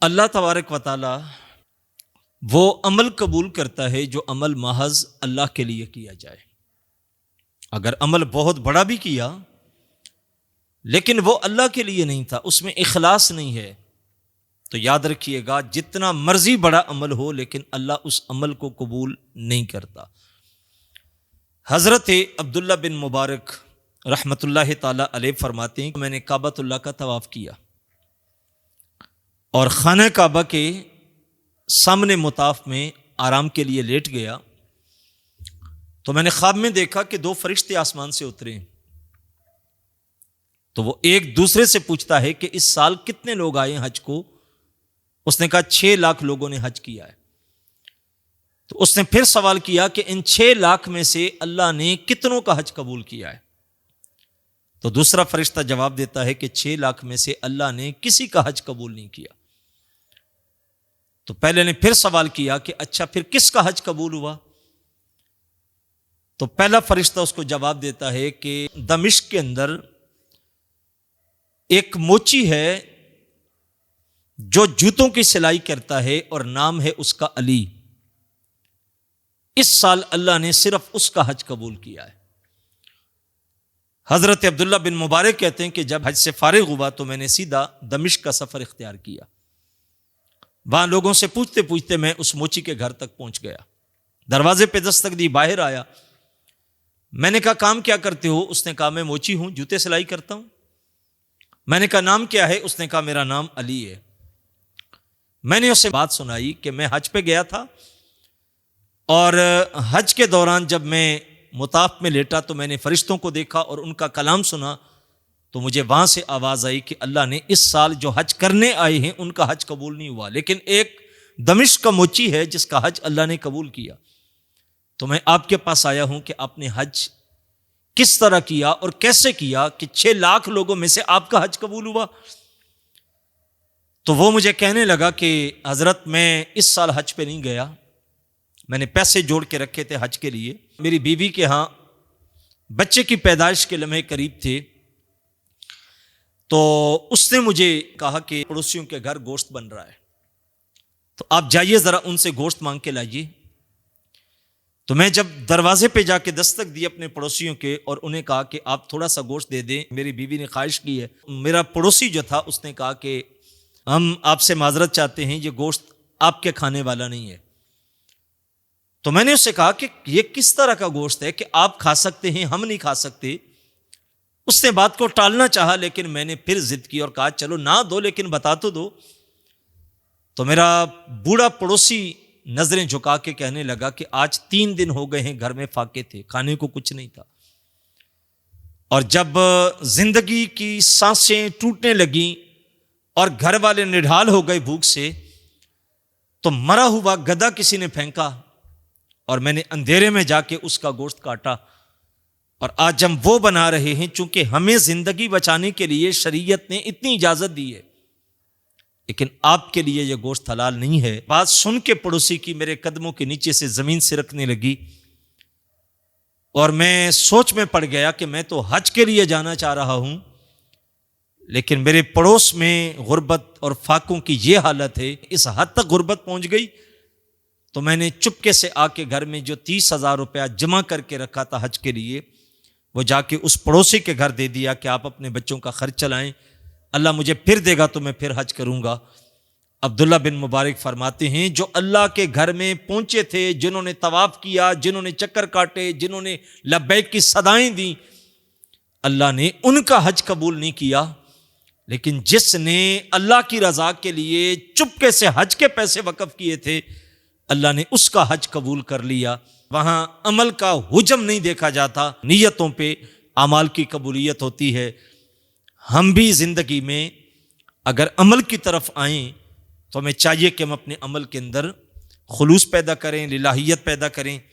اللہ تبارک و تعالی وہ عمل قبول کرتا ہے جو عمل محض اللہ کے لیے کیا جائے۔ اگر عمل بہت بڑا بھی کیا لیکن وہ اللہ کے لیے نہیں تھا، اس میں اخلاص نہیں ہے، تو یاد رکھیے گا جتنا مرضی بڑا عمل ہو لیکن اللہ اس عمل کو قبول نہیں کرتا۔ حضرت عبداللہ بن مبارک رحمۃ اللہ تعالی علیہ فرماتے ہیں کہ میں نے کعبۃ اللہ کا طواف کیا اور خانہ کعبہ کے سامنے مطاف میں آرام کے لیے لیٹ گیا تو میں نے خواب میں دیکھا کہ دو فرشتے آسمان سے اترے ہیں۔ تو وہ ایک دوسرے سے پوچھتا ہے کہ اس سال کتنے لوگ آئے ہیں حج کو؟ اس نے کہا 6 لاکھ لوگوں نے حج کیا ہے۔ تو اس نے پھر سوال کیا کہ ان 6 لاکھ میں سے اللہ نے کتنوں کا حج قبول کیا ہے؟ تو دوسرا فرشتہ جواب دیتا ہے کہ 6 لاکھ میں سے اللہ نے کسی کا حج قبول نہیں کیا۔ تو پہلے نے پھر سوال کیا کہ اچھا پھر کس کا حج قبول ہوا؟ تو پہلا فرشتہ اس کو جواب دیتا ہے کہ دمشق کے اندر ایک موچی ہے جو جوتوں کی سلائی کرتا ہے اور نام ہے اس کا علی، اس سال اللہ نے صرف اس کا حج قبول کیا ہے۔ حضرت عبداللہ بن مبارک کہتے ہیں کہ جب حج سے فارغ ہوا تو میں نے سیدھا دمشق کا سفر اختیار کیا۔ وہاں لوگوں سے پوچھتے پوچھتے میں اس موچی کے گھر تک پہنچ گیا، دروازے پہ دستک دی، باہر آیا۔ میں نے کہا کام کیا کرتے ہو؟ اس نے کہا میں موچی ہوں، جوتے سلائی کرتا ہوں۔ میں نے کہا نام کیا ہے؟ اس نے کہا میرا نام علی ہے۔ میں نے اسے بات سنائی کہ میں حج پہ گیا تھا اور حج کے دوران جب میں مطاف میں لیٹا تو میں نے فرشتوں کو دیکھا اور ان کا کلام سنا، تو مجھے وہاں سے آواز آئی کہ اللہ نے اس سال جو حج کرنے آئے ہیں ان کا حج قبول نہیں ہوا، لیکن ایک دمشق کا موچی ہے جس کا حج اللہ نے قبول کیا۔ تو میں آپ کے پاس آیا ہوں کہ آپ نے حج کس طرح کیا اور کیسے کیا کہ 6 لاکھ لوگوں میں سے آپ کا حج قبول ہوا؟ تو وہ مجھے کہنے لگا کہ حضرت میں اس سال حج پہ نہیں گیا، میں نے پیسے جوڑ کے رکھے تھے حج کے لیے۔ میری بیوی کے ہاں بچے کی پیدائش کے لمحے قریب تھے، تو اس نے مجھے کہا کہ پڑوسیوں کے گھر گوشت بن رہا ہے، تو آپ جائیے ذرا ان سے گوشت مانگ کے لائیے۔ تو میں جب دروازے پہ جا کے دستک دی اپنے پڑوسیوں کے اور انہیں کہا کہ آپ تھوڑا سا گوشت دے دیں، میری بیوی نے خواہش کی ہے۔ میرا پڑوسی جو تھا اس نے کہا کہ ہم آپ سے معذرت چاہتے ہیں، یہ گوشت آپ کے کھانے والا نہیں ہے۔ تو میں نے اس سے کہا کہ یہ کس طرح کا گوشت ہے کہ آپ کھا سکتے ہیں ہم نہیں کھا سکتے؟ اس نے بات کو ٹالنا چاہا لیکن میں نے پھر ضد کی اور کہا چلو نہ دو لیکن بتا تو دو۔ تو میرا بوڑھا پڑوسی نظریں جھکا کے کہنے لگا کہ آج 3 دن ہو گئے ہیں گھر میں فاقے تھے، کھانے کو کچھ نہیں تھا، اور جب زندگی کی سانسیں ٹوٹنے لگیں اور گھر والے نڈھال ہو گئے بھوک سے، تو مرا ہوا گدھا کسی نے پھینکا اور میں نے اندھیرے میں جا کے اس کا گوشت کاٹا، اور آج ہم وہ بنا رہے ہیں۔ چونکہ ہمیں زندگی بچانے کے لیے شریعت نے اتنی اجازت دی ہے، لیکن آپ کے لیے یہ گوشت حلال نہیں ہے۔ بات سن کے پڑوسی کی میرے قدموں کے نیچے سے زمین سرکنے لگی اور میں سوچ میں پڑ گیا کہ میں تو حج کے لیے جانا چاہ رہا ہوں، لیکن میرے پڑوس میں غربت اور فاقوں کی یہ حالت ہے، اس حد تک غربت پہنچ گئی۔ تو میں نے چپکے سے آ کے گھر میں جو 30,000 روپیہ جمع کر کے رکھا تھا حج کے لیے، وہ جا کے اس پڑوسی کے گھر دے دیا کہ آپ اپنے بچوں کا خرچ چلائیں، اللہ مجھے پھر دے گا تو میں پھر حج کروں گا۔ عبداللہ بن مبارک فرماتے ہیں جو اللہ کے گھر میں پہنچے تھے، جنہوں نے طواف کیا، جنہوں نے چکر کاٹے، جنہوں نے لبیک کی صدائیں دیں، اللہ نے ان کا حج قبول نہیں کیا، لیکن جس نے اللہ کی رضا کے لیے چپکے سے حج کے پیسے وقف کیے تھے، اللہ نے اس کا حج قبول کر لیا۔ وہاں عمل کا حجم نہیں دیکھا جاتا، نیتوں پہ اعمال کی قبولیت ہوتی ہے۔ ہم بھی زندگی میں اگر عمل کی طرف آئیں تو ہمیں چاہیے کہ ہم اپنے عمل کے اندر خلوص پیدا کریں، للہیت پیدا کریں۔